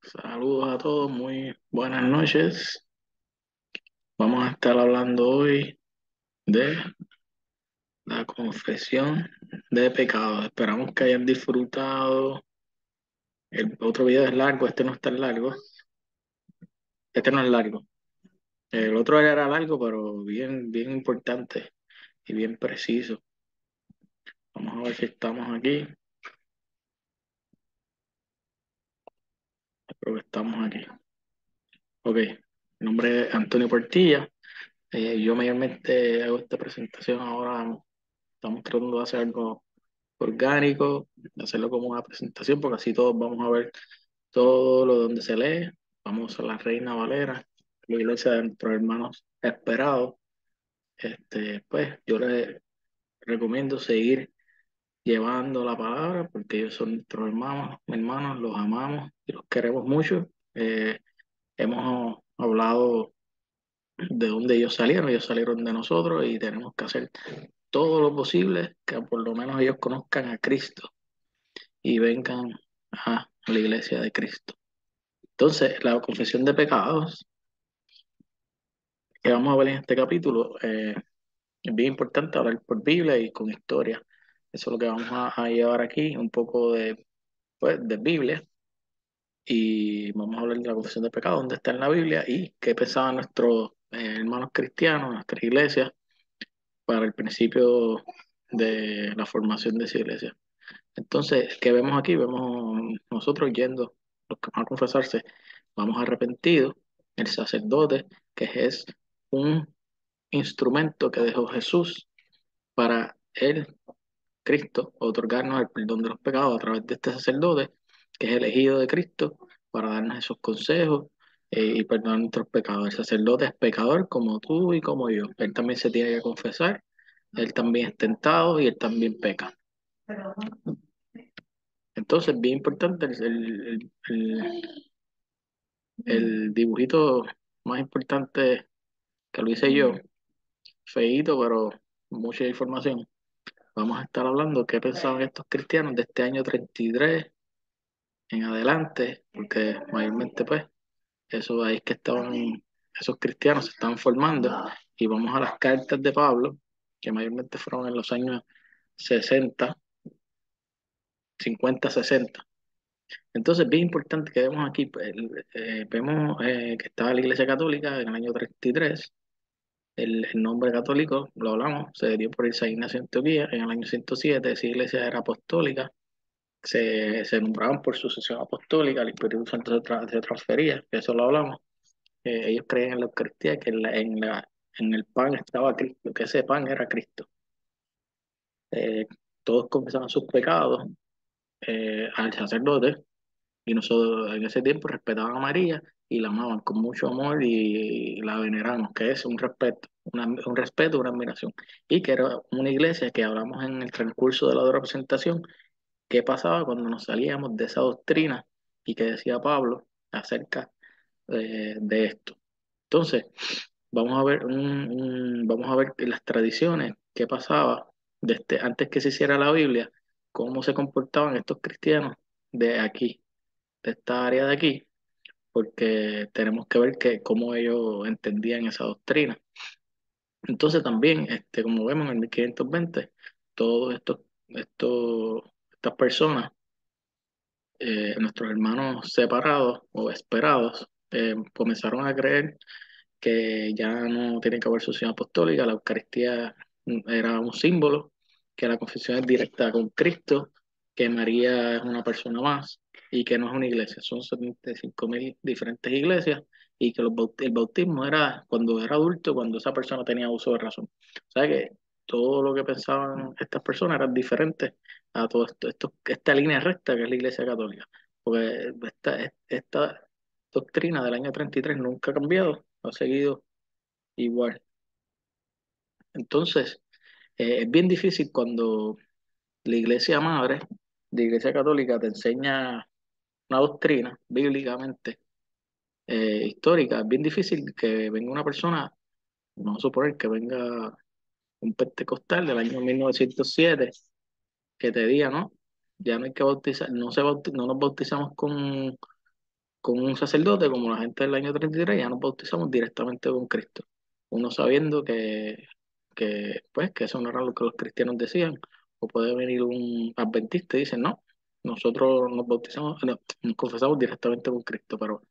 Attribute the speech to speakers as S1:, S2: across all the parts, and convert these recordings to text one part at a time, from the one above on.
S1: Saludos a todos, muy buenas noches. Vamos a estar hablando hoy de la confesión de pecados. Esperamos que hayan disfrutado. El otro video es largo, este no es tan largo. Este no es largo. El otro era largo, pero bien, bien importante y bien preciso. Vamos a ver si estamos aquí. Espero que estamos aquí. Ok, mi nombre es Antonio Portilla. Yo mayormente hago esta presentación ahora. Estamos tratando de hacer algo orgánico, hacerlo como una presentación, porque así todos vamos a ver todo lo donde se lee. Vamos a la Reina Valera, la iglesia de nuestros hermanos esperados. Pues yo les recomiendo seguir llevando la palabra, porque ellos son nuestros hermanos, los amamos y los queremos mucho. Hemos hablado de dónde ellos salieron de nosotros y tenemos que hacer todo lo posible que por lo menos ellos conozcan a Cristo y vengan a la iglesia de Cristo. Entonces, la confesión de pecados que vamos a ver en este capítulo es bien importante hablar por Biblia y con historia. Eso es lo que vamos a llevar aquí, un poco de Biblia, y vamos a hablar de la confesión de pecados, dónde está en la Biblia y qué pensaban nuestros hermanos cristianos, nuestras iglesias, para el principio de la formación de esa iglesia. Entonces, ¿qué vemos aquí? Vemos nosotros yendo, los que van a confesarse, vamos arrepentidos, el sacerdote, que es un instrumento que dejó Jesús para él, Cristo, otorgarnos el perdón de los pecados a través de este sacerdote, que es elegido de Cristo, para darnos esos consejos y perdonar nuestros pecados. El sacerdote es pecador como tú y como yo. Él también se tiene que confesar, él también es tentado y él también peca. Entonces, bien importante el dibujito más importante que lo hice yo, feíto, pero mucha información. Vamos a estar hablando qué pensaban estos cristianos de este año 33 en adelante, porque mayormente pues eso ahí es que estaban, esos cristianos se estaban formando, y vamos a las cartas de Pablo, que mayormente fueron en los años 60, 50, 60. Entonces, bien importante que vemos aquí, pues, vemos que estaba la Iglesia Católica en el año 33. El nombre católico, lo hablamos, se dio por San Ignacio de Antioquía en el año 107. Esa iglesia era apostólica, se nombraban por sucesión apostólica, el Espíritu Santo se transfería, que eso lo hablamos. Ellos creían en la Eucaristía, que en el pan estaba Cristo, que ese pan era Cristo. Todos confesaban sus pecados al sacerdote. Y nosotros en ese tiempo respetaban a María y la amaban con mucho amor y la veneramos, que es un respeto, un respeto, una admiración. Y que era una iglesia que hablamos en el transcurso de la representación, qué pasaba cuando nos salíamos de esa doctrina y que decía Pablo acerca de esto. Entonces, vamos a ver las tradiciones, qué pasaba antes que se hiciera la Biblia, cómo se comportaban estos cristianos de aquí, de esta área de aquí, porque tenemos que ver cómo ellos entendían esa doctrina. Entonces también, como vemos en el 1520, todos estas personas, nuestros hermanos separados o esperados, comenzaron a creer que ya no tiene que haber sucesión apostólica, la Eucaristía era un símbolo, que la confesión es directa con Cristo, que María es una persona más y que no es una iglesia, son 75.000 diferentes iglesias, y que el bautismo era cuando era adulto, cuando esa persona tenía uso de razón. O sea que todo lo que pensaban estas personas era diferente a todo esta línea recta que es la Iglesia Católica, porque esta doctrina del año 33 nunca ha cambiado, ha seguido igual. Entonces, es bien difícil cuando la iglesia madre, la iglesia católica, te enseña una doctrina bíblicamente histórica. Es bien difícil que venga una persona, vamos a suponer que venga un pentecostal del año 1907, que te diga, no, ya no hay que bautizar, no nos bautizamos con un sacerdote como la gente del año 33, ya nos bautizamos directamente con Cristo. Uno sabiendo pues, que eso no era lo que los cristianos decían. O puede venir un adventista y dice, no, nosotros nos bautizamos, no, nos confesamos directamente con Cristo, pero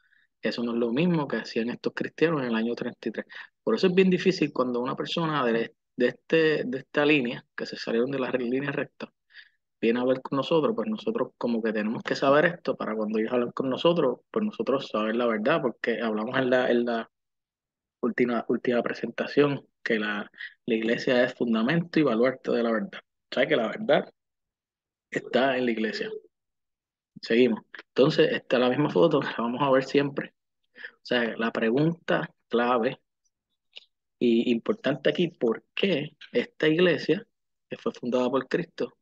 S1: eso no es lo mismo que hacían estos cristianos en el año 33. Por eso es bien difícil cuando una persona de esta línea, que se salieron de la línea recta, viene a hablar con nosotros, pues nosotros como que tenemos que saber esto para cuando ellos hablan con nosotros, pues nosotros saber la verdad, porque hablamos en la última presentación que la iglesia es fundamento y baluarte de la verdad. O sea que la verdad está en la iglesia. Seguimos. Entonces, esta es la misma foto que la vamos a ver siempre. O sea, la pregunta clave y importante aquí, ¿por qué esta iglesia, que fue fundada por Cristo,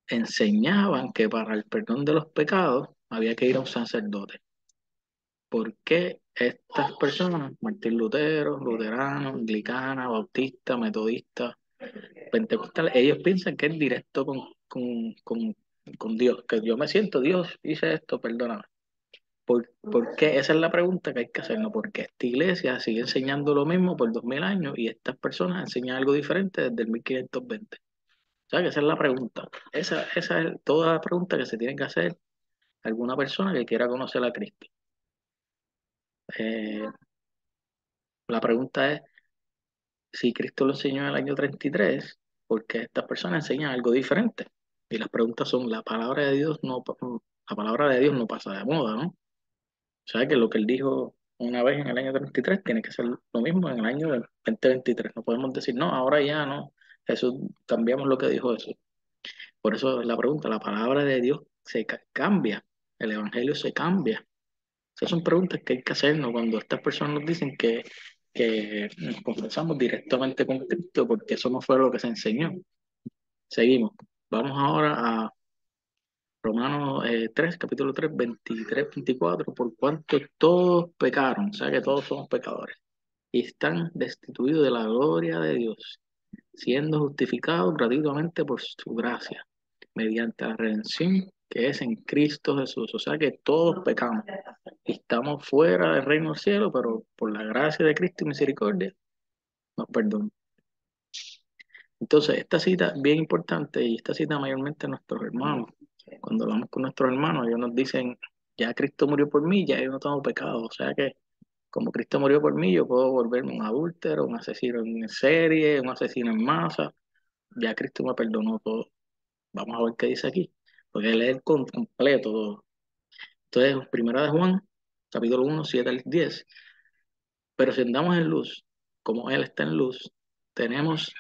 S1: enseñaban que para el perdón de los pecados había que ir a un sacerdote? ¿Por qué estas personas, Martín Lutero, luterano, anglicana, bautista, metodista, pentecostal, ellos piensan que es directo con Dios, que yo me siento Dios, hice esto, perdóname? ¿Por qué? Esa es la pregunta que hay que hacernos, porque esta iglesia sigue enseñando lo mismo por 2000 años y estas personas enseñan algo diferente desde el 1520. O sea, que esa es la pregunta. Esa es toda la pregunta que se tiene que hacer alguna persona que quiera conocer a Cristo. Eh, la pregunta es, si Cristo lo enseñó en el año 33, ¿por qué estas personas enseñan algo diferente? Y las preguntas son, la palabra de Dios no pasa de moda, ¿no? O sea que lo que él dijo una vez en el año 33 tiene que ser lo mismo en el año 2023. No podemos decir, no, ahora ya no. Jesús, cambiamos lo que dijo Jesús. Por eso la pregunta, la palabra de Dios cambia, el evangelio se cambia. Esas son preguntas que hay que hacernos cuando estas personas nos dicen que nos confesamos directamente con Cristo, porque eso no fue lo que se enseñó. Seguimos. Vamos ahora a Romanos 3, capítulo 3, 23, 24. Por cuanto todos pecaron, o sea que todos somos pecadores, y están destituidos de la gloria de Dios, siendo justificados gratuitamente por su gracia, mediante la redención que es en Cristo Jesús. O sea que todos pecamos y estamos fuera del reino del cielo, pero por la gracia de Cristo y misericordia nos perdona. Entonces, esta cita es bien importante y esta cita mayormente a nuestros hermanos. Cuando hablamos con nuestros hermanos, ellos nos dicen, ya Cristo murió por mí, ya yo no tengo pecado. O sea que como Cristo murió por mí, yo puedo volverme un adúltero, un asesino en serie, un asesino en masa. Ya Cristo me perdonó todo. Vamos a ver qué dice aquí, porque él es el completo todo. Entonces, primera de Juan, capítulo 1, 7 al 10. Pero si andamos en luz, como Él está en luz, tenemos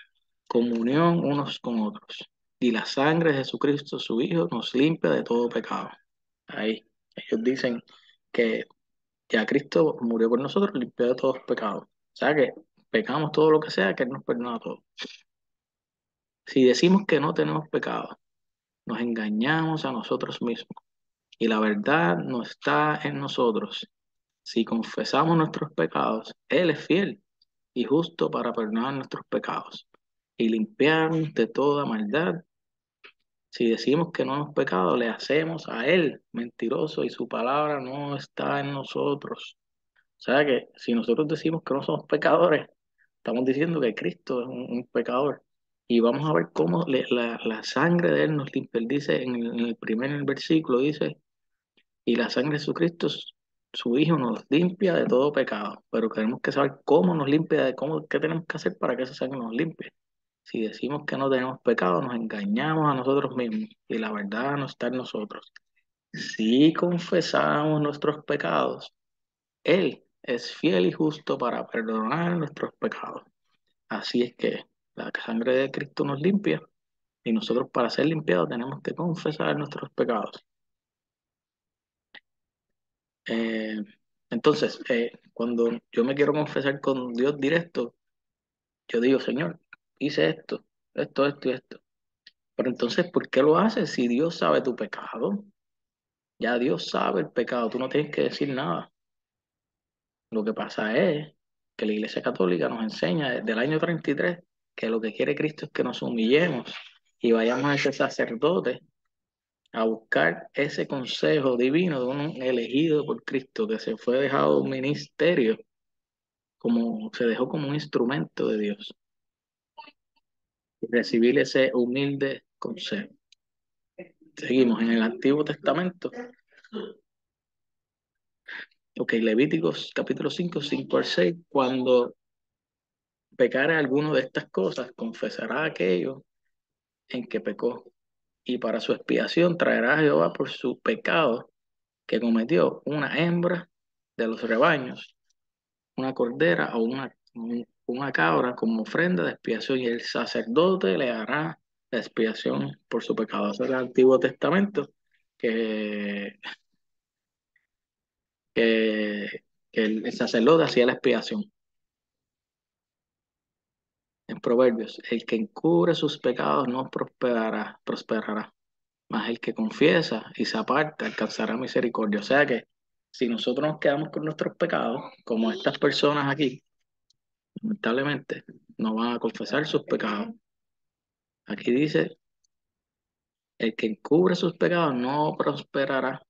S1: comunión unos con otros. Y la sangre de Jesucristo, su Hijo, nos limpia de todo pecado. Ahí, ellos dicen que ya Cristo murió por nosotros, limpió de todos pecados. O sea que pecamos todo lo que sea, que Él nos perdona todo. Si decimos que no tenemos pecado, nos engañamos a nosotros mismos. Y la verdad no está en nosotros. Si confesamos nuestros pecados, Él es fiel y justo para perdonar nuestros pecados y limpiarnos de toda maldad. Si decimos que no hemos pecado, le hacemos a Él mentiroso y su palabra no está en nosotros. O sea que si nosotros decimos que no somos pecadores, estamos diciendo que Cristo es un pecador. Y vamos a ver cómo la sangre de Él nos limpia. Él dice en el primer versículo, dice, y la sangre de Jesucristo, su Hijo, nos limpia de todo pecado. Pero tenemos que saber cómo nos limpia, qué tenemos que hacer para que esa sangre nos limpie. Si decimos que no tenemos pecado, nos engañamos a nosotros mismos y la verdad no está en nosotros. Si confesamos nuestros pecados, Él es fiel y justo para perdonar nuestros pecados. Así es que la sangre de Cristo nos limpia y nosotros para ser limpiados tenemos que confesar nuestros pecados. Eh, entonces, cuando yo me quiero confesar con Dios directo, yo digo, Señor, hice esto y esto. Pero entonces, ¿por qué lo haces si Dios sabe tu pecado? Ya Dios sabe el pecado, tú no tienes que decir nada. Lo que pasa es que la Iglesia Católica nos enseña desde el año 33 que lo que quiere Cristo es que nos humillemos y vayamos a ese sacerdote a buscar ese consejo divino de un elegido por Cristo que se fue dejado un ministerio, como se dejó como un instrumento de Dios, y recibir ese humilde consejo. Seguimos en el Antiguo Testamento. Ok, Levíticos capítulo 5 5 al 6. Cuando pecare alguno de estas cosas, confesará aquello en que pecó, y para su expiación traerá a Jehová por su pecado que cometió una hembra de los rebaños, una cordera o una cabra como ofrenda de expiación, y el sacerdote le hará la expiación por su pecado. Eso es el Antiguo Testamento, que, que, que el sacerdote hacía la expiación. En Proverbios, el que encubre sus pecados no prosperará, mas el que confiesa y se aparta alcanzará misericordia. O sea que si nosotros nos quedamos con nuestros pecados, como estas personas aquí, lamentablemente no van a confesar sus pecados. Aquí dice, el que encubre sus pecados no prosperará,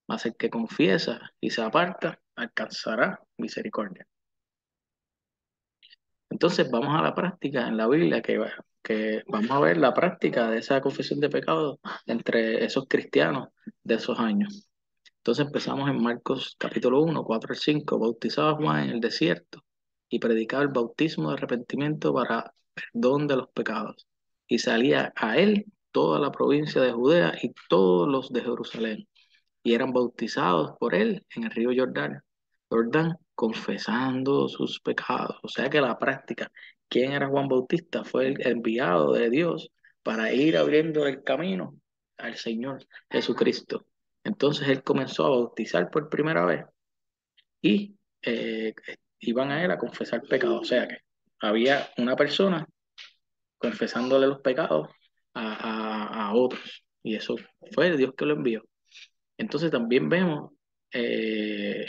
S1: mas el que confiesa y se aparta alcanzará misericordia. Entonces vamos a la práctica en la Biblia, que vamos a ver la práctica de esa confesión de pecados entre esos cristianos de esos años. Entonces empezamos en Marcos capítulo 1 4 al 5. Bautizaba a Juan en el desierto y predicaba el bautismo de arrepentimiento para perdón de los pecados. Y salía a él toda la provincia de Judea y todos los de Jerusalén, y eran bautizados por él en el río Jordán, confesando sus pecados. O sea que la práctica, ¿quién era Juan Bautista? Fue el enviado de Dios para ir abriendo el camino al Señor Jesucristo. Entonces él comenzó a bautizar por primera vez y iban a él a confesar pecados. O sea que había una persona confesándole los pecados a otros, y eso fue Dios que lo envió. Entonces también vemos eh,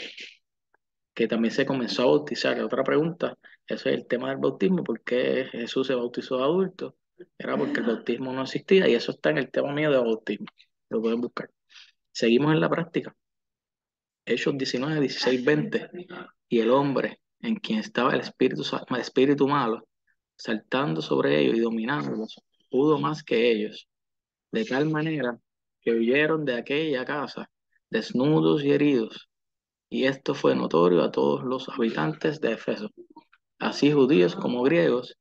S1: que también se comenzó a bautizar. Otra pregunta, ese es el tema del bautismo: ¿por qué Jesús se bautizó de adulto? Era porque el bautismo no existía, y eso está en el tema mío de bautismo. Lo pueden buscar. Seguimos en la práctica. Hechos 19 16 20. Y el hombre en quien estaba el espíritu malo, saltando sobre ellos y dominándolos, pudo más que ellos, de tal manera que huyeron de aquella casa, desnudos y heridos. Y esto fue notorio a todos los habitantes de Efeso, así judíos como griegos,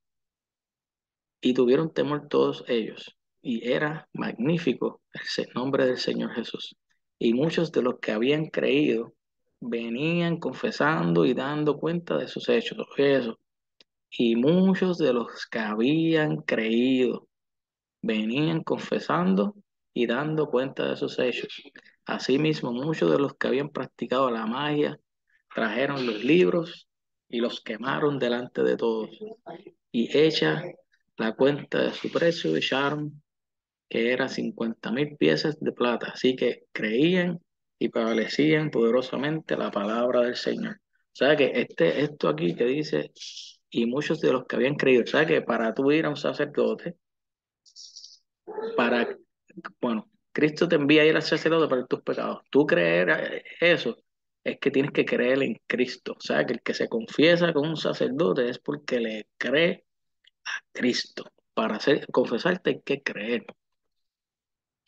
S1: y tuvieron temor todos ellos. Y era magnífico el nombre del Señor Jesús. Y muchos de los que habían creído venían confesando y dando cuenta de sus hechos. Eso. Y muchos de los que habían creído venían confesando y dando cuenta de sus hechos. Asimismo, muchos de los que habían practicado la magia trajeron los libros y los quemaron delante de todos. Y hecha la cuenta de su precio, echaron que era 50,000 piezas de plata. Así que creían y prevalecían poderosamente la palabra del Señor. O sea que esto aquí que dice, y muchos de los que habían creído, o sea que para tú ir a un sacerdote, para, bueno, Cristo te envía a ir al sacerdote para tus pecados. Tú creer eso, es que tienes que creer en Cristo. O sea que el que se confiesa con un sacerdote es porque le cree a Cristo. Para confesarte hay que creer.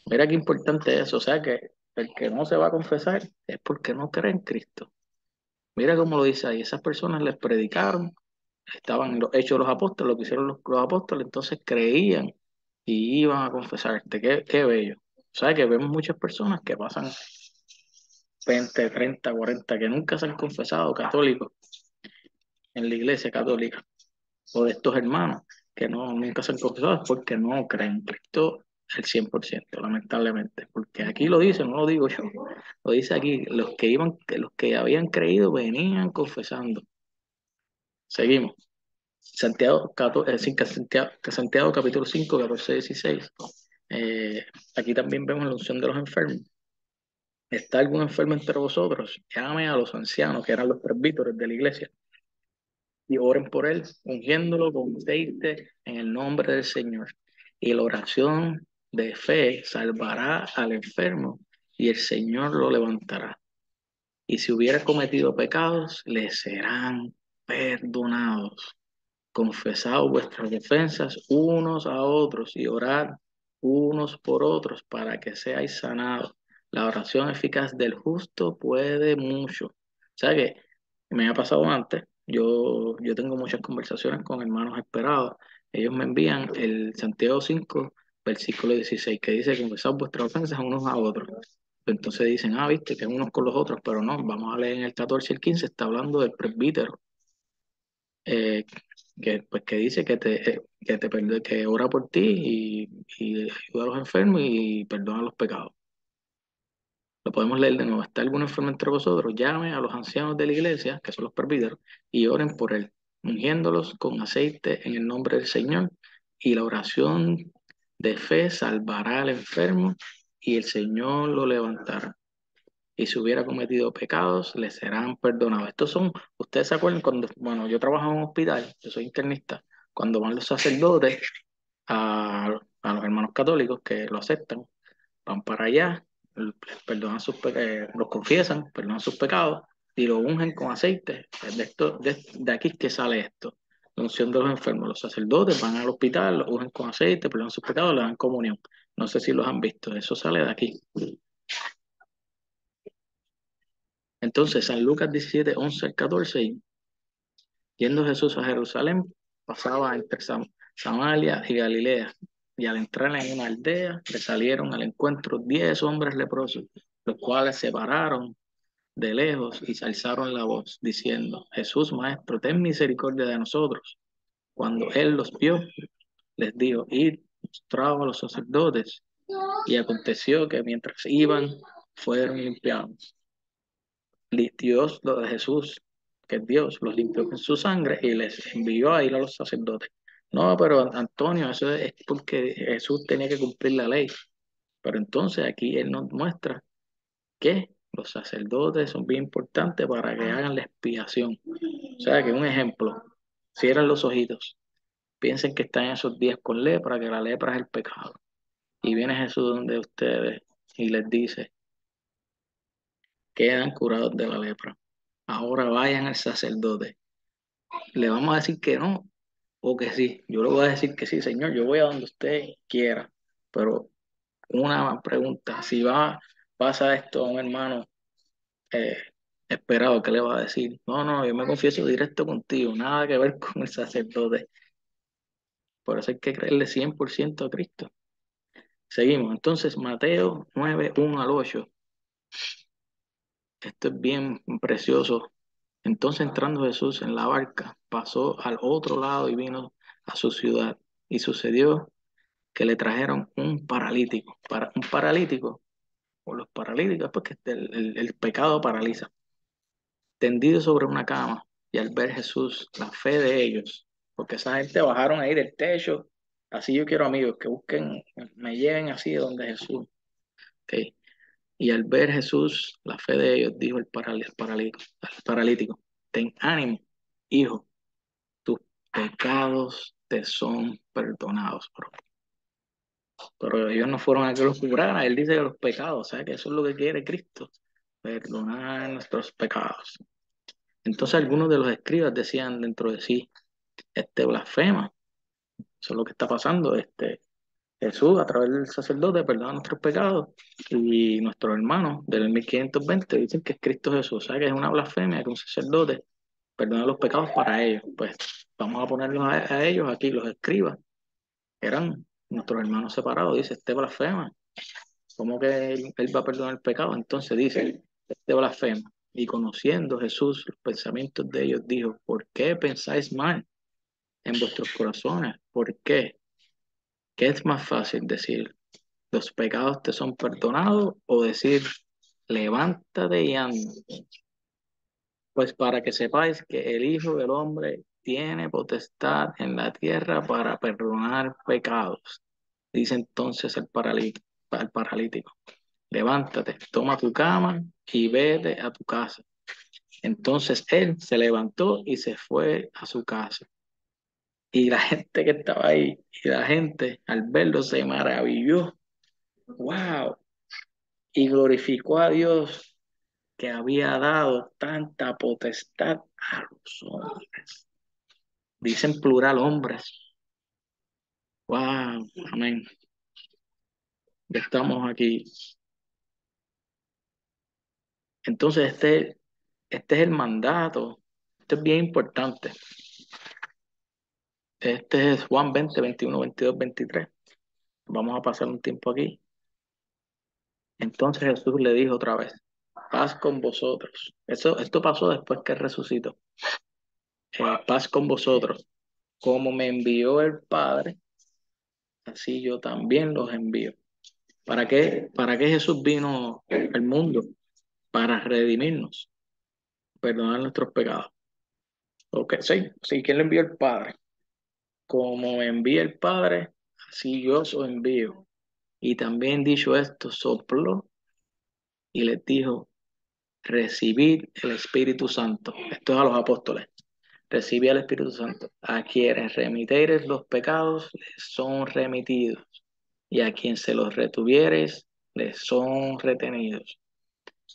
S1: Mira qué importante es eso. O sea que el que no se va a confesar es porque no cree en Cristo. Mira cómo lo dice ahí. Esas personas les predicaron, estaban hechos los apóstoles, lo que hicieron los apóstoles, entonces creían y iban a confesarte. Qué bello. O sea que vemos muchas personas que pasan 20 30 40 que nunca se han confesado católicos en la iglesia católica, o de estos hermanos que nunca se han confesado, es porque no creen en Cristo el 100%, lamentablemente. Porque aquí lo dice, no lo digo yo, lo dice aquí: los que habían creído venían confesando. Seguimos. Santiago capítulo 5 14 16. Eh, Aquí también vemos la unción de los enfermos. ¿Está algún enfermo entre vosotros? Llame a los ancianos, que eran los presbíteros de la iglesia, y oren por él, ungiéndolo con aceite en el nombre del Señor. Y la oración de fe salvará al enfermo y el Señor lo levantará. Y si hubiera cometido pecados, le serán perdonados. Confesad vuestras defensas unos a otros y orad unos por otros para que seáis sanados. La oración eficaz del justo puede mucho. O sea que me ha pasado antes, yo tengo muchas conversaciones con hermanos esperados. Ellos me envían el Santiago 5 versículo 16 que dice: confesad vuestras ofensas unos a otros. Entonces dicen, viste, que unos con los otros, pero no, vamos a leer en el 14 y el 15, está hablando del presbítero, eh, que dice que ora por ti y ayuda a los enfermos y perdona los pecados. Lo podemos leer de nuevo. ¿Está algún enfermo entre vosotros? Llame a los ancianos de la iglesia, que son los presbíteros, y oren por él, ungiéndolos con aceite en el nombre del Señor. Y la oración de fe salvará al enfermo y el Señor lo levantará. Y si hubiera cometido pecados, le serán perdonados. Estos son, ustedes se acuerdan cuando, bueno, yo trabajo en un hospital, yo soy internista, cuando van los sacerdotes a los hermanos católicos que lo aceptan, van para allá, les perdonan los confiesan, perdonan sus pecados y lo ungen con aceite. De aquí es que sale esto, la unción de los enfermos. Los sacerdotes van al hospital, los ungen con aceite, perdonan sus pecados, le dan comunión. No sé si los han visto, eso sale de aquí. Entonces, San Lucas 17 11 al 14, yendo Jesús a Jerusalén, pasaba entre Samaria y Galilea, y al entrar en una aldea, le salieron al encuentro 10 hombres leprosos, los cuales se pararon de lejos y se alzaron la voz, diciendo: Jesús, Maestro, ten misericordia de nosotros. Cuando él los vio, les dijo: id, mostraos a los sacerdotes. Y aconteció que mientras iban, fueron limpiados. Dios, lo de Jesús, que es Dios, los limpió con su sangre y les envió a ir a los sacerdotes. No, pero Antonio, eso es porque Jesús tenía que cumplir la ley. Pero entonces aquí él nos muestra que los sacerdotes son bien importantes para que hagan la expiación. O sea, que un ejemplo, cierran los ojitos, piensen que están esos días con lepra, que la lepra es el pecado. Y viene Jesús donde ustedes y les dice: quedan curados de la lepra. Ahora vayan al sacerdote. Le vamos a decir que no o que sí. Yo le voy a decir que sí, señor. Yo voy a donde usted quiera. Pero una pregunta, si pasa esto a un hermano eh, esperado, ¿qué le va a decir? No, no, yo me confieso directo contigo, nada que ver con el sacerdote. Por eso hay que creerle 100% a Cristo. Seguimos. Entonces, Mateo 9 1 al 8. Esto es bien precioso. Entonces, entrando Jesús en la barca, pasó al otro lado y vino a su ciudad. Y sucedió que le trajeron un paralítico. Un paralítico, o los paralíticos, porque el pecado paraliza, tendido sobre una cama. Y al ver Jesús la fe de ellos, porque esa gente bajaron ahí del techo, así yo quiero amigos que busquen, me lleven así de donde Jesús. ¿Ok? Y al ver Jesús la fe de ellos, dijo el paralítico: ten ánimo, hijo, tus pecados te son perdonados. Pero ellos no fueron a que los curaran, él dice que los pecados, o sea que eso es lo que quiere Cristo, perdonar nuestros pecados. Entonces algunos de los escribas decían dentro de sí: este blasfema, eso es lo que está pasando, Jesús a través del sacerdote perdona nuestros pecados, y nuestros hermanos del 1520 dicen que es Cristo Jesús, o sea que es una blasfemia que un sacerdote perdona los pecados para ellos. Pues vamos a ponerlos a ellos aquí, los escribas, eran nuestros hermanos separados, dice: este blasfema. ¿Cómo que él va a perdonar el pecado? Entonces dice: este blasfema. Y conociendo Jesús los pensamientos de ellos, dijo: ¿por qué pensáis mal en vuestros corazones? ¿Por qué? ¿Qué es más fácil decir: los pecados te son perdonados, o decir: levántate y anda? Pues para que sepáis que el Hijo del Hombre tiene potestad en la tierra para perdonar pecados. Dice entonces al paralítico: levántate, toma tu cama y vete a tu casa. Entonces él se levantó y se fue a su casa. Y la gente que estaba ahí, y la gente al verlo se maravilló wow, y glorificó a Dios que había dado tanta potestad a los hombres. Dicen plural hombres. Wow, amén. Ya estamos aquí. Entonces, este es el mandato. Esto es bien importante. Este es Juan 20, 21, 22, 23. Vamos a pasar un tiempo aquí. Entonces Jesús le dijo otra vez, paz con vosotros. Esto pasó después que resucitó. Paz con vosotros. Como me envió el Padre, así yo también los envío. Para qué Jesús vino al mundo? Para redimirnos, perdonar nuestros pecados. Ok, sí, sí, ¿quién le envió el Padre? Como me envía el Padre, así yo os envío. Y también dicho esto, sopló y les dijo, recibid el Espíritu Santo. Esto es a los apóstoles. Recibid al Espíritu Santo. A quienes remitieres los pecados, les son remitidos. Y a quien se los retuvieres, les son retenidos.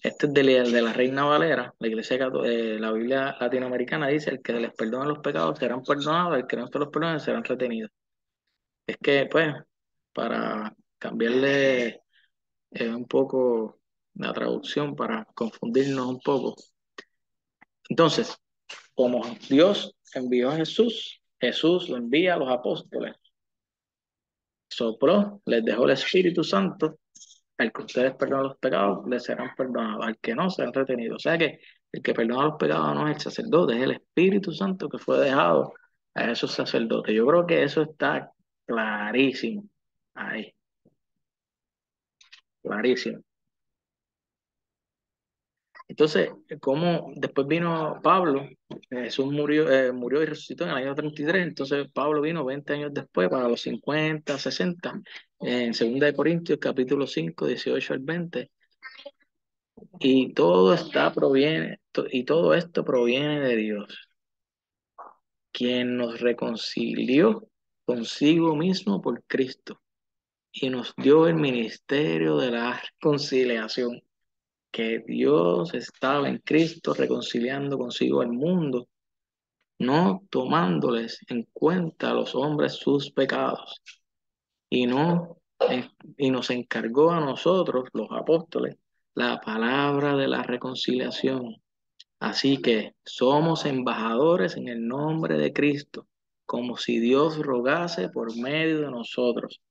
S1: Este es de la Reina Valera, la Iglesia la Biblia latinoamericana dice, el que les perdone los pecados serán perdonados, el que no se los perdone serán retenidos. Es que, pues, para cambiarle un poco la traducción, para confundirnos un poco. Entonces, como Dios envió a Jesús, Jesús lo envía a los apóstoles, sopló, les dejó el Espíritu Santo, al que ustedes perdonan los pecados, les serán perdonados, al que no, serán retenidos. O sea que el que perdona los pecados no es el sacerdote, es el Espíritu Santo que fue dejado a esos sacerdotes. Yo creo que eso está clarísimo, ahí, clarísimo. Entonces, como después vino Pablo, Jesús murió y resucitó en el año 33. Entonces Pablo vino 20 años después, para los 50, 60, en 2 de Corintios, capítulo 5, 18 al 20, y todo esto proviene de Dios, quien nos reconcilió consigo mismo por Cristo y nos dio el ministerio de la reconciliación, que Dios estaba en Cristo reconciliando consigo al mundo, no tomándoles en cuenta a los hombres sus pecados, y no y nos encargó a nosotros, los apóstoles, la palabra de la reconciliación. Así que somos embajadores en el nombre de Cristo, como si Dios rogase por medio de nosotros.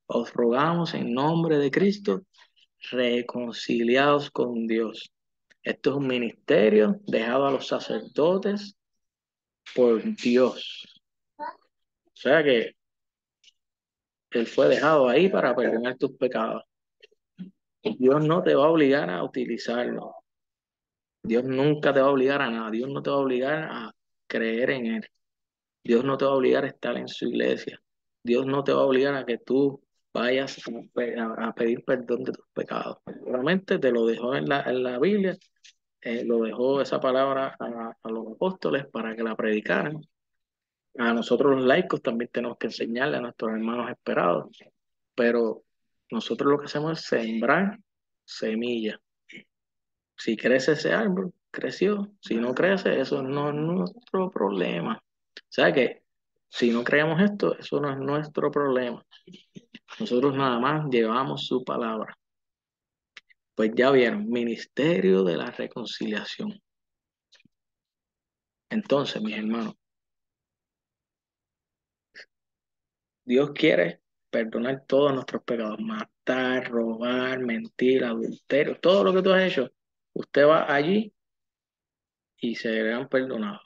S1: Os rogamos en nombre de Cristo, reconciliados con Dios. Esto es un ministerio dejado a los sacerdotes por Dios. O sea que Él fue dejado ahí para perdonar tus pecados. Dios no te va a obligar a utilizarlo. Dios nunca te va a obligar a nada. Dios no te va a obligar a creer en Él. Dios no te va a obligar a estar en su iglesia. Dios no te va a obligar a que tú vayas a pedir perdón de tus pecados. Realmente te lo dejó en la Biblia, lo dejó esa palabra a los apóstoles para que la predicaran. A nosotros los laicos también tenemos que enseñarle a nuestros hermanos esperados, pero nosotros lo que hacemos es sembrar semilla. Si crece ese árbol, creció. Si no crece, eso no es nuestro problema. O sea que si no creemos esto, eso no es nuestro problema. Nosotros nada más llevamos su palabra. Pues ya vieron, ministerio de la reconciliación. Entonces, mis hermanos, Dios quiere perdonar todos nuestros pecados, matar, robar, mentir, adulterio, todo lo que tú has hecho. Usted va allí y se verán perdonados.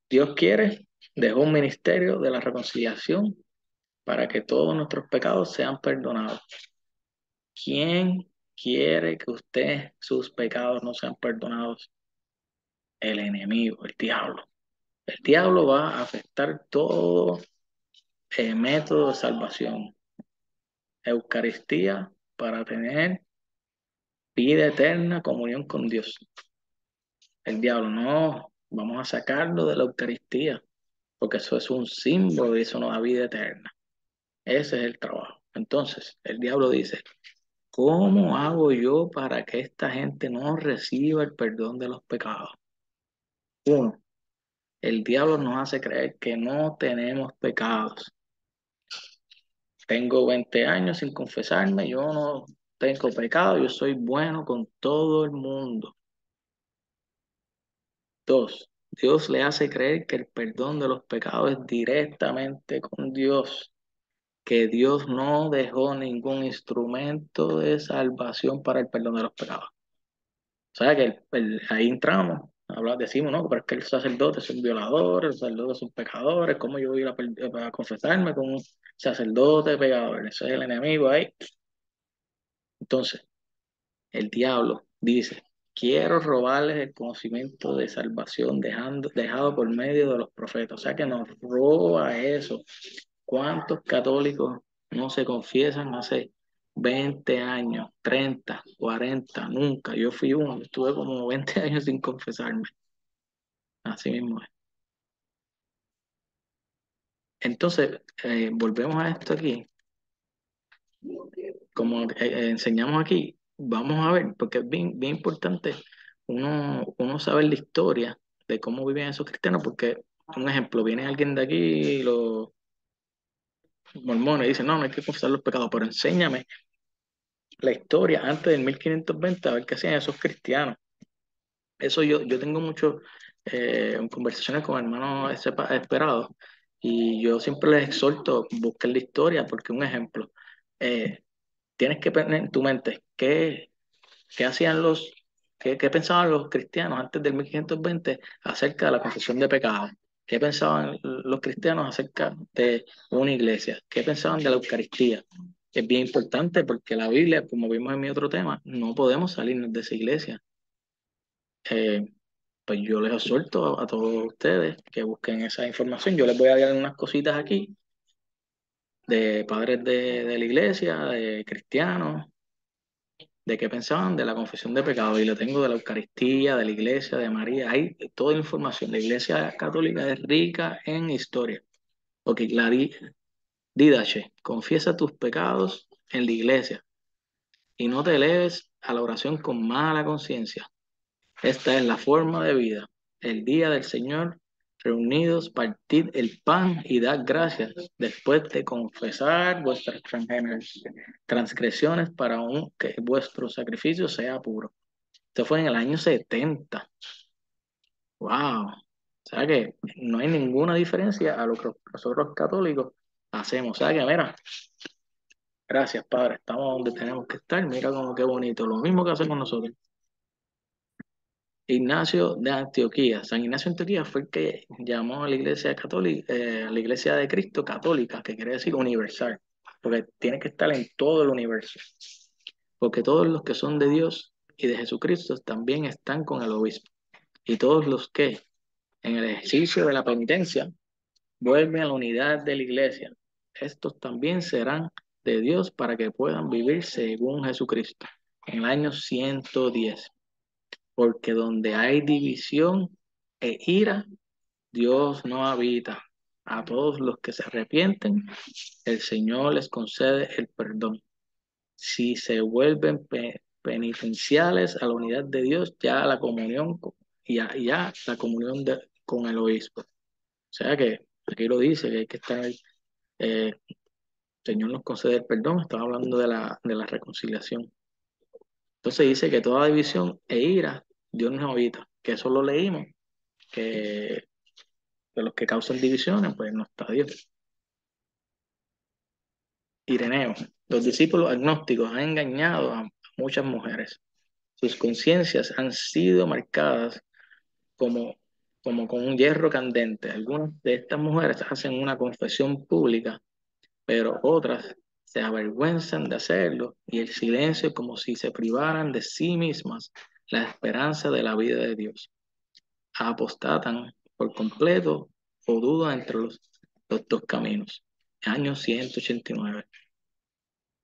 S1: Dios quiere, dejó un ministerio de la reconciliación para que todos nuestros pecados sean perdonados. ¿Quién quiere que sus pecados no sean perdonados? El enemigo, el diablo. El diablo va a afectar todo el método de salvación. Eucaristía para tener vida eterna, comunión con Dios. El diablo, no, vamos a sacarlo de la Eucaristía, porque eso es un símbolo y eso no da vida eterna. Ese es el trabajo. Entonces, el diablo dice, ¿cómo hago yo para que esta gente no reciba el perdón de los pecados? Uno, el diablo nos hace creer que no tenemos pecados. Tengo 20 años sin confesarme, yo no tengo pecado, yo soy bueno con todo el mundo. Dos, Dios le hace creer que el perdón de los pecados es directamente con Dios, que Dios no dejó ningún instrumento de salvación para el perdón de los pecados. O sea que ahí entramos, decimos, no, pero es que el sacerdote es un violador, el sacerdote es un pecador, ¿cómo yo voy a confesarme con un sacerdote pecador? Ese es el enemigo ahí. Entonces, el diablo dice, quiero robarles el conocimiento de salvación dejado por medio de los profetas. O sea que nos roba eso. ¿Cuántos católicos no se confiesan hace 20 años, 30, 40? Nunca. Yo fui uno, estuve como 20 años sin confesarme. Así mismo es. Entonces, volvemos a esto aquí. Como enseñamos aquí, vamos a ver, porque es bien, bien importante uno saber la historia de cómo vivían esos cristianos, porque, un ejemplo, viene alguien de aquí, los mormones, y dice, no, no hay que confesar los pecados, pero enséñame la historia antes del 1520 a ver qué hacían esos cristianos. Eso yo tengo mucho conversaciones con hermanos esperados, y yo siempre les exhorto, buscar la historia, porque un ejemplo, eh, tienes que poner en tu mente qué hacían qué pensaban los cristianos antes del 1520 acerca de la confesión de pecados, qué pensaban los cristianos acerca de una iglesia, qué pensaban de la Eucaristía. Es bien importante porque la Biblia, como vimos en mi otro tema, no podemos salirnos de esa iglesia. Eh, pues yo les exhorto a todos ustedes que busquen esa información. Yo les voy a dar unas cositas aquí de padres de la iglesia, de cristianos, de qué pensaban de la confesión de pecado, y lo tengo de la Eucaristía, de la iglesia, de María, hay toda la información. La iglesia católica es rica en historia. Ok, Didache, confiesa tus pecados en la iglesia y no te eleves a la oración con mala conciencia. Esta es la forma de vida. El día del Señor, reunidos, partid el pan y dad gracias, después de confesar vuestras transgresiones para que vuestro sacrificio sea puro. Esto fue en el año 70. ¡Wow! O sea que no hay ninguna diferencia a lo que nosotros católicos hacemos. O sea que, mira, gracias, Padre, estamos donde tenemos que estar. Mira como qué bonito. Lo mismo que hacemos nosotros. Ignacio de Antioquía. San Ignacio de Antioquía fue el que llamó a la iglesia católica, a la iglesia de Cristo católica, que quiere decir universal, porque tiene que estar en todo el universo. Porque todos los que son de Dios y de Jesucristo también están con el obispo. Y todos los que en el ejercicio de la penitencia vuelven a la unidad de la iglesia, estos también serán de Dios para que puedan vivir según Jesucristo. En el año 110. Porque donde hay división e ira, Dios no habita. A todos los que se arrepienten, el Señor les concede el perdón. Si se vuelven penitenciales a la unidad de Dios, ya la comunión, ya la comunión con el obispo. O sea que aquí lo dice, que hay que estar, el Señor nos concede el perdón, estaba hablando de la reconciliación. Entonces dice que toda división e ira, Dios no habita, que eso lo leímos, que de los que causan divisiones, pues no está Dios. Ireneo, los discípulos agnósticos han engañado a muchas mujeres. Sus conciencias han sido marcadas como, como con un hierro candente. Algunas de estas mujeres hacen una confesión pública, pero otras se avergüenzan de hacerlo, y el silencio es como si se privaran de sí mismas la esperanza de la vida de Dios. Apostatan por completo o dudan entre los dos caminos. Año 189.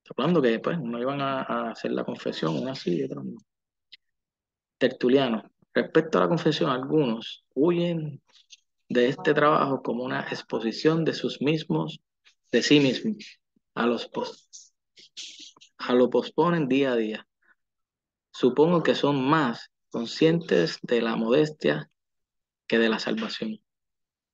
S1: Está hablando que después no iban a hacer la confesión, una sí y otra no. Tertuliano. Respecto a la confesión, algunos huyen de este trabajo como una exposición de sí mismos, a a lo posponen día a día. Supongo que son más conscientes de la modestia que de la salvación,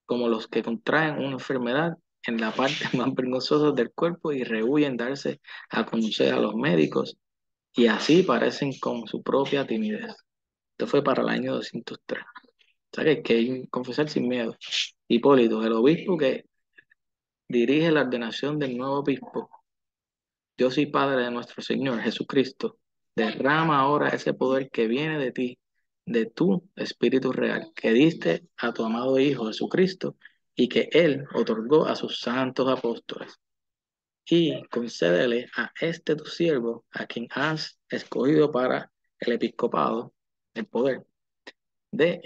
S1: como los que contraen una enfermedad en la parte más vergonzosa del cuerpo y rehuyen darse a conocer a los médicos y así parecen con su propia timidez. Esto fue para el año 203. O sea que hay que confesar sin miedo. Hipólito, el obispo que dirige la ordenación del nuevo obispo, Dios y Padre de nuestro Señor Jesucristo, derrama ahora ese poder que viene de ti, de tu Espíritu real, que diste a tu amado Hijo Jesucristo y que Él otorgó a sus santos apóstoles. Y concédele a este tu siervo, a quien has escogido para el episcopado, el poder de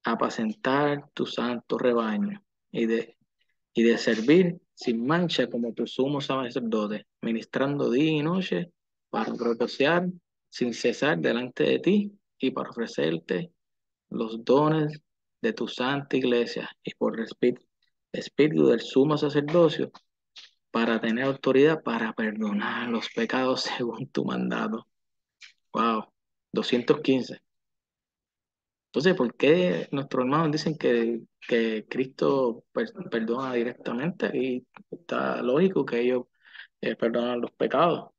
S1: apacentar tu santo rebaño y de servir sin mancha como tu sumo sacerdote, ministrando día y noche para propiciar sin cesar delante de ti y para ofrecerte los dones de tu santa iglesia y por el espíritu del sumo sacerdocio para tener autoridad para perdonar los pecados según tu mandato. Wow, 215. Entonces, ¿por qué nuestros hermanos dicen que Cristo perdona directamente? Y está lógico que ellos perdonan los pecados.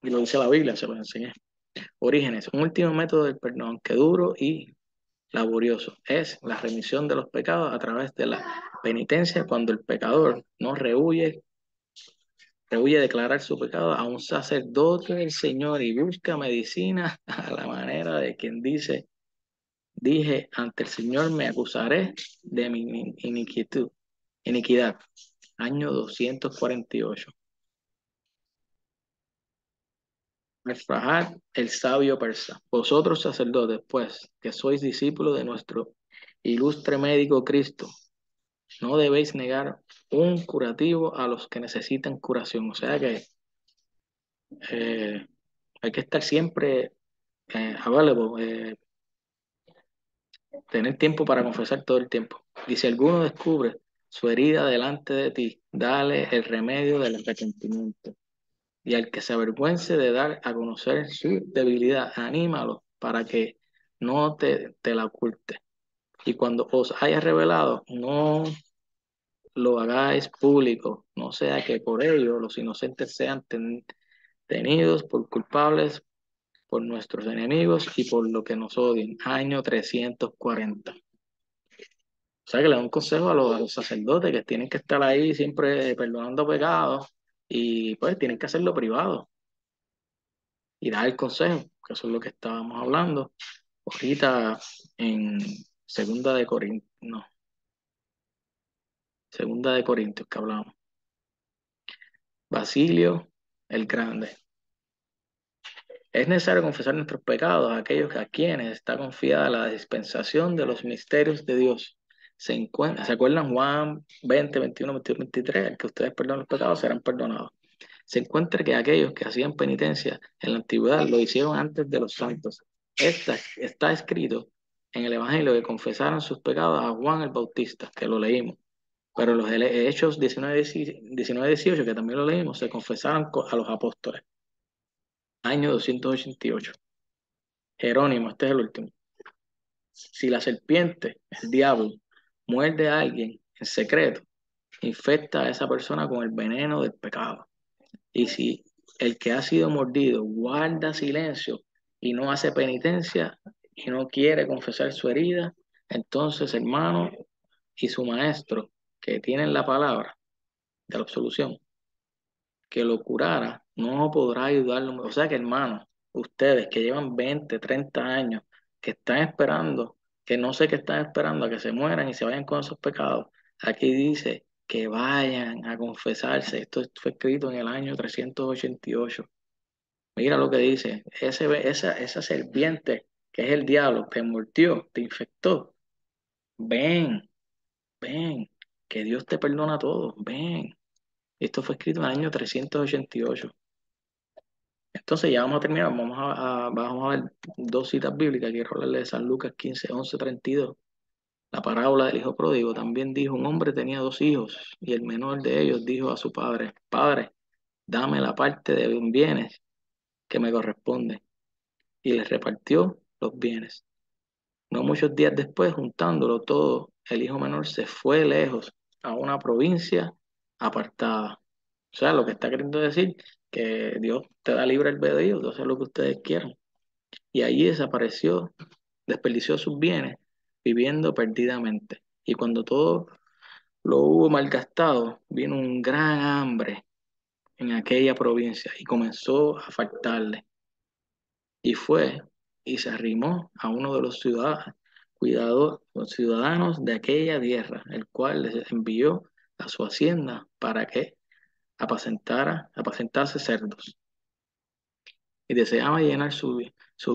S1: Y lo dice la Biblia, se los enseñé. Orígenes, un último método del perdón que duro y laborioso es la remisión de los pecados a través de la penitencia cuando el pecador no rehuye declarar su pecado a un sacerdote del Señor y busca medicina a la manera de quien dice: dije, ante el Señor me acusaré de mi iniquidad. Año 248. Al el sabio persa. Vosotros sacerdotes, pues, que sois discípulos de nuestro ilustre médico Cristo, no debéis negar un curativo a los que necesitan curación. O sea que eh, hay que estar siempre available, tener tiempo para confesar todo el tiempo. Y si alguno descubre su herida delante de ti, dale el remedio del arrepentimiento. Y al que se avergüence de dar a conocer su debilidad, anímalo para que no te la oculte. Y cuando os haya revelado, no lo hagáis público, no sea que por ello los inocentes sean tenidos por culpables por nuestros enemigos y por lo que nos odian. Año 340. O sea que le da un consejo a a los sacerdotes que tienen que estar ahí siempre perdonando pecados y pues tienen que hacerlo privado y dar el consejo, que eso es lo que estábamos hablando ahorita en no, segunda de Corintios que hablamos. Basilio el Grande. Es necesario confesar nuestros pecados a aquellos a quienes está confiada la dispensación de los misterios de Dios. ¿Se acuerdan Juan 20, 21, 22, 23? El que ustedes perdonan los pecados serán perdonados. Se encuentra que aquellos que hacían penitencia en la antigüedad lo hicieron antes de los santos. Está escrito en el Evangelio que confesaron sus pecados a Juan el Bautista, que lo leímos. Pero los Hechos 19, 18, que también lo leímos, se confesaron a los apóstoles. Año 288. Jerónimo, este es el último. Si la serpiente, el diablo, muerde a alguien en secreto, infecta a esa persona con el veneno del pecado. Y si el que ha sido mordido guarda silencio y no hace penitencia y no quiere confesar su herida, entonces hermano y su maestro que tienen la palabra de la absolución, que lo curara, no podrá ayudarlo. O sea que hermano, ustedes que llevan 20 30 años, que están esperando, que no sé qué están esperando a que se mueran y se vayan con esos pecados, aquí dice que vayan a confesarse. Esto fue escrito en el año 388. Mira lo que dice, esa serpiente que es el diablo, te mordió, te infectó. Ven, ven, que Dios te perdona todo, ven. Esto fue escrito en el año 388. Entonces ya vamos a terminar, vamos a ver dos citas bíblicas. Quiero hablarle de San Lucas 15, 11, 32. La parábola del hijo pródigo también dijo: un hombre tenía dos hijos y el menor de ellos dijo a su padre: Padre, dame la parte de bienes que me corresponde. Y les repartió los bienes. No muchos días después, juntándolo todo, el hijo menor se fue lejos a una provincia apartada. O sea, lo que está queriendo decir que Dios te da libre albedrío, de hacer lo que ustedes quieran. Y allí desapareció, desperdició sus bienes, viviendo perdidamente. Y cuando todo lo hubo malgastado, vino un gran hambre en aquella provincia y comenzó a faltarle. Y fue y se arrimó a uno de los los ciudadanos de aquella tierra, el cual les envió a su hacienda para que apacentase cerdos. Y deseaba llenar su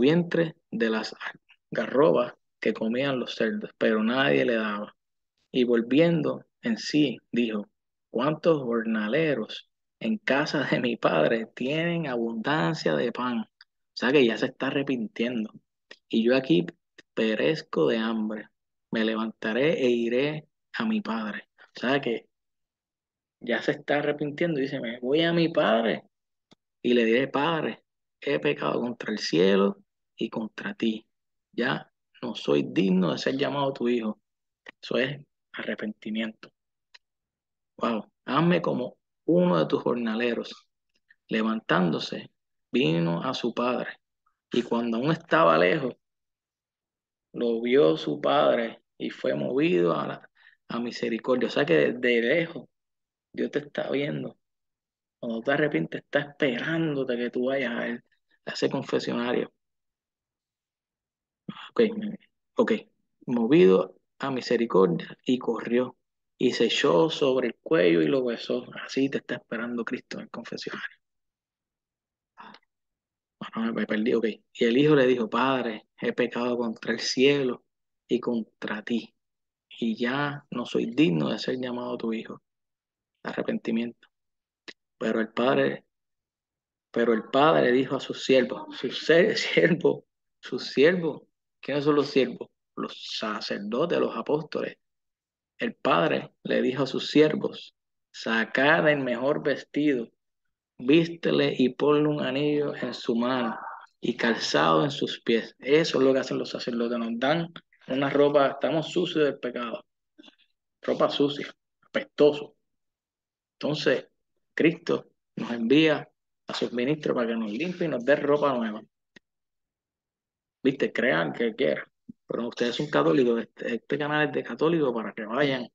S1: vientre de las garrobas que comían los cerdos, pero nadie le daba. Y volviendo en sí, dijo, ¿cuántos jornaleros en casa de mi padre tienen abundancia de pan? O sea que ya se está arrepintiendo. Y yo aquí perezco de hambre. Me levantaré e iré a mi padre. O sea que ya se está arrepintiendo. Dice, me voy a mi padre y le diré, Padre, he pecado contra el cielo y contra ti. Ya no soy digno de ser llamado tu hijo. Eso es arrepentimiento. Wow, hazme como uno de tus jornaleros. Levantándose, vino a su padre. Y cuando aún estaba lejos, lo vio su padre y fue movido a misericordia. O sea que desde lejos Dios te está viendo. Cuando te arrepientes, está esperándote que tú vayas a él, a ese confesionario. Ok, ok. Movido a misericordia y corrió y se echó sobre el cuello y lo besó. Así te está esperando Cristo en el confesionario. Bueno, me perdí, ok. Y el hijo le dijo, Padre, he pecado contra el cielo y contra ti, y ya no soy digno de ser llamado tu hijo. Arrepentimiento. Pero el padre, pero el padre dijo a sus siervos, siervos, sus siervos, ¿quiénes son los siervos? Los sacerdotes, los apóstoles. El padre le dijo a sus siervos, sacad el mejor vestido, vístele y ponle un anillo en su mano y calzado en sus pies. Eso es lo que hacen los sacerdotes. Nos dan una ropa, estamos sucios del pecado, ropa sucia, apestoso. Entonces, Cristo nos envía a sus ministros para que nos limpie y nos dé ropa nueva. Viste, crean que quieran. Pero ustedes son católicos, este canal es de católicos para que vayan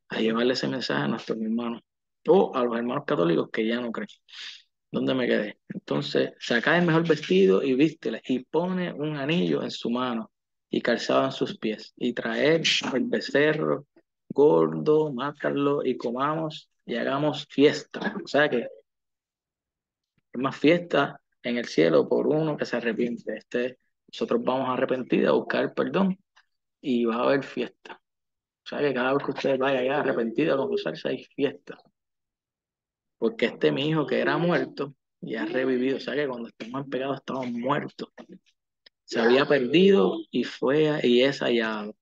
S1: a llevarle ese mensaje a nuestros hermanos o a los hermanos católicos que ya no creen. ¿Dónde me quedé? Entonces, saca el mejor vestido y vístele, y pone un anillo en su mano y calzado en sus pies, y traer el becerro gordo, mátarlo y comamos y hagamos fiesta. O sea que es más fiesta en el cielo por uno que se arrepiente. Nosotros vamos a arrepentir, a buscar perdón y va a haber fiesta. O sea que cada vez que usted vaya allá arrepentido a confesarse, hay fiesta. Porque mi hijo que era muerto y ha revivido. O sea que cuando estamos en pecado estamos muertos. Se había perdido y es hallado.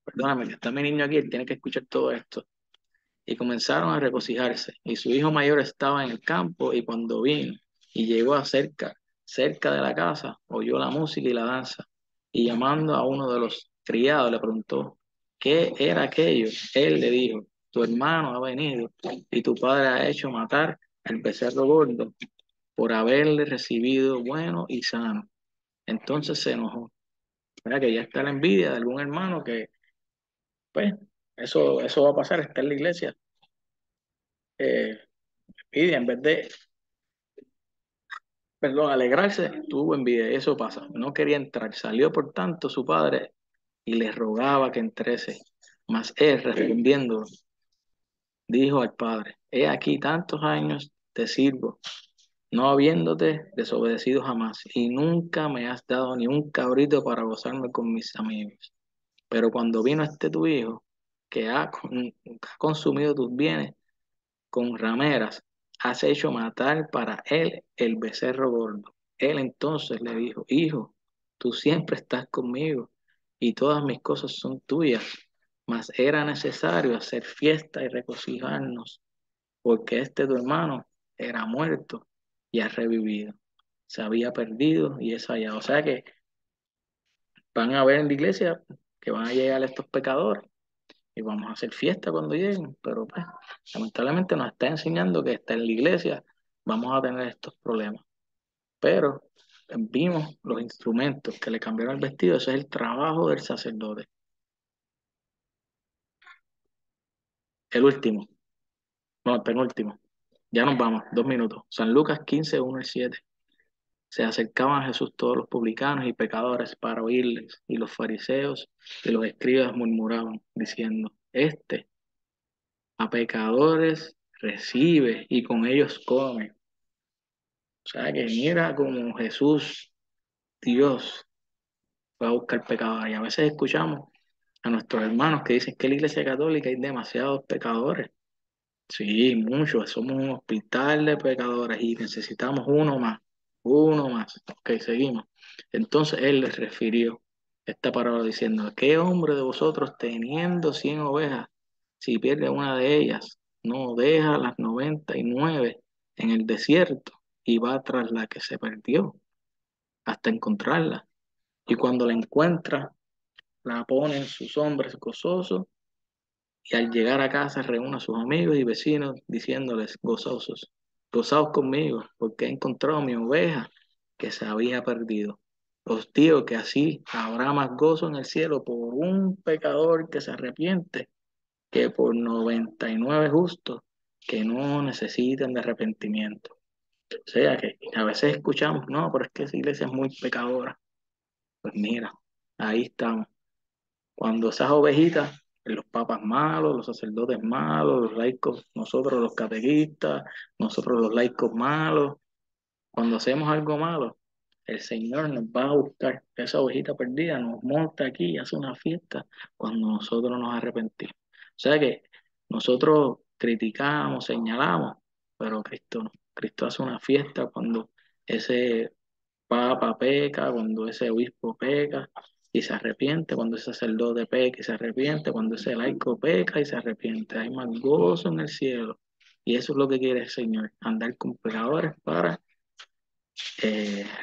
S1: Perdóname, que está mi niño aquí, él tiene que escuchar todo esto. Y comenzaron a regocijarse. Y su hijo mayor estaba en el campo y cuando vino y llegó cerca de la casa, oyó la música y la danza. Y llamando a uno de los criados le preguntó, ¿qué era aquello? Él le dijo, tu hermano ha venido y tu padre ha hecho matar al becerro gordo por haberle recibido bueno y sano. Entonces se enojó. ¿Verdad? Que ya está la envidia de algún hermano que, pues, eso va a pasar, está en la iglesia. Eh, envidia, en vez de, perdón, alegrarse, tuvo envidia, y eso pasa. No quería entrar, salió por tanto su padre y le rogaba que entrese. Mas él, respondiendo, dijo al padre, he aquí tantos años te sirvo, no habiéndote desobedecido jamás, y nunca me has dado ni un cabrito para gozarme con mis amigos. Pero cuando vino tu hijo, que ha consumido tus bienes con rameras, has hecho matar para él el becerro gordo. Él entonces le dijo, hijo, tú siempre estás conmigo y todas mis cosas son tuyas, mas era necesario hacer fiesta y regocijarnos, porque este tu hermano era muerto y ha revivido. Se había perdido y es hallado. O sea que van a ver en la iglesia que van a llegar estos pecadores y vamos a hacer fiesta cuando lleguen, pero pues lamentablemente nos está enseñando que está en la iglesia vamos a tener estos problemas. Pero vimos los instrumentos que le cambiaron el vestido, ese es el trabajo del sacerdote. El último, no, el penúltimo. Ya nos vamos, 2 minutos. San Lucas 15, 1 al 7. Se acercaban a Jesús todos los publicanos y pecadores para oírles, y los fariseos y los escribas murmuraban, diciendo, este a pecadores recibe y con ellos come. O sea que mira como Jesús, Dios, va a buscar pecadores. Y a veces escuchamos a nuestros hermanos que dicen que en la Iglesia Católica hay demasiados pecadores. Sí, muchos. Somos un hospital de pecadores y necesitamos uno más. Uno más. Ok, seguimos. Entonces él les refirió esta parábola diciendo, ¿qué hombre de vosotros teniendo 100 ovejas, si pierde una de ellas, no deja las 99 en el desierto y va tras la que se perdió hasta encontrarla? Y cuando la encuentra, la pone en sus hombros gozoso y al llegar a casa reúne a sus amigos y vecinos diciéndoles gozosos, gozaos conmigo porque he encontrado mi oveja que se había perdido. Os digo que así habrá más gozo en el cielo por un pecador que se arrepiente que por 99 justos que no necesitan de arrepentimiento. O sea que a veces escuchamos, no, pero es que esa iglesia es muy pecadora. Pues mira, ahí estamos. Cuando esas ovejitas, los papas malos, los sacerdotes malos, los laicos, nosotros los catequistas, nosotros los laicos malos, cuando hacemos algo malo, el Señor nos va a buscar. Esa ovejita perdida nos monta aquí y hace una fiesta cuando nosotros nos arrepentimos. O sea que nosotros criticamos, señalamos, pero Cristo no. Cristo hace una fiesta cuando ese papa peca, cuando ese obispo peca y se arrepiente, cuando ese sacerdote peca y se arrepiente, cuando ese laico peca y se arrepiente. Hay más gozo en el cielo. Y eso es lo que quiere el Señor, andar con pecadores para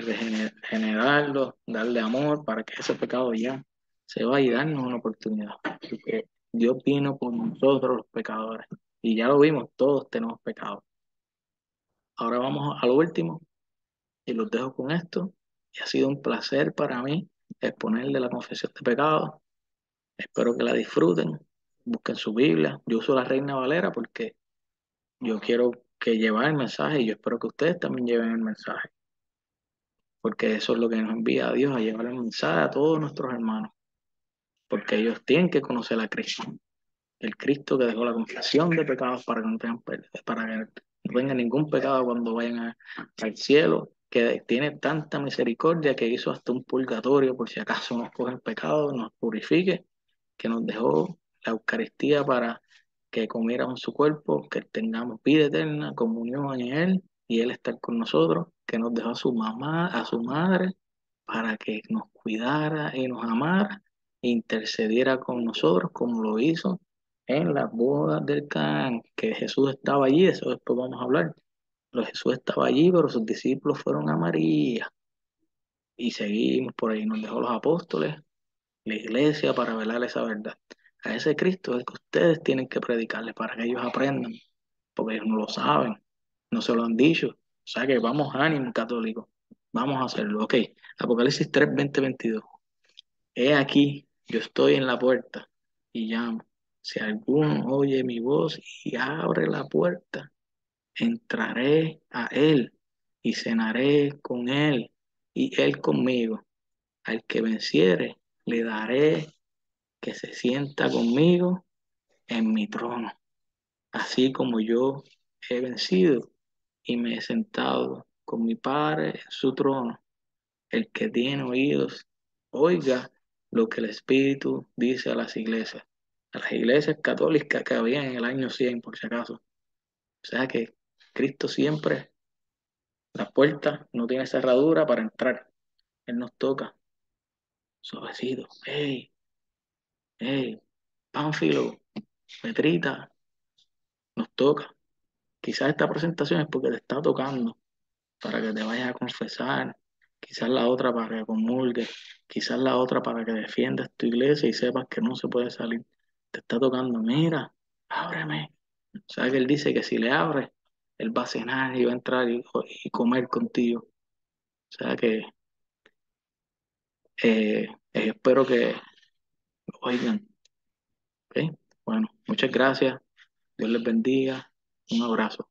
S1: regenerarlos, darle amor para que ese pecado ya se vaya y darnos una oportunidad. Porque Dios vino por nosotros los pecadores. Y ya lo vimos, todos tenemos pecado. Ahora vamos a lo último y los dejo con esto. Y ha sido un placer para mí exponerle la confesión de pecados. Espero que la disfruten. Busquen su Biblia. Yo uso la Reina Valera porque yo quiero que lleven el mensaje y yo espero que ustedes también lleven el mensaje, porque eso es lo que nos envía a Dios, a llevar el mensaje a todos nuestros hermanos, porque ellos tienen que conocer a Cristo, el Cristo que dejó la confesión de pecados para que no tengan, para que no tengan ningún pecado cuando vayan al cielo, que tiene tanta misericordia que hizo hasta un purgatorio por si acaso nos coge el pecado, nos purifique, que nos dejó la Eucaristía para que comiéramos su cuerpo, que tengamos vida eterna, comunión en Él y Él estar con nosotros, que nos dejó a su mamá, a su madre, para que nos cuidara y nos amara e intercediera con nosotros como lo hizo en las bodas del Can, que Jesús estaba allí, de eso después vamos a hablar. Pero Jesús estaba allí, pero sus discípulos fueron a María y seguimos por ahí, nos dejó los apóstoles, la iglesia para velar esa verdad. A ese Cristo es el que ustedes tienen que predicarle para que ellos aprendan, porque ellos no lo saben, no se lo han dicho. O sea que vamos, ánimo católico, vamos a hacerlo. Ok, Apocalipsis 3, 20, 22. He aquí, yo estoy en la puerta y llamo. Si alguno oye mi voz y abre la puerta, entraré a él y cenaré con él y él conmigo. Al que venciere, le daré que se sienta conmigo en mi trono, así como yo he vencido y me he sentado con mi Padre en su trono. El que tiene oídos, oiga lo que el Espíritu dice a las iglesias católicas que había en el año 100 por si acaso. O sea que Cristo siempre, la puerta no tiene cerradura para entrar. Él nos toca, suavecito. Hey, hey, Pánfilo, Petrita, nos toca. Quizás esta presentación es porque te está tocando para que te vayas a confesar, quizás la otra para que comulgues, quizás la otra para que defiendas tu iglesia y sepas que no se puede salir. Te está tocando, mira, ábreme. O sea que él dice que si le abres, él va a cenar y va a entrar y comer contigo. O sea que espero que lo oigan. ¿Ok? Bueno, muchas gracias. Dios les bendiga. Un abrazo.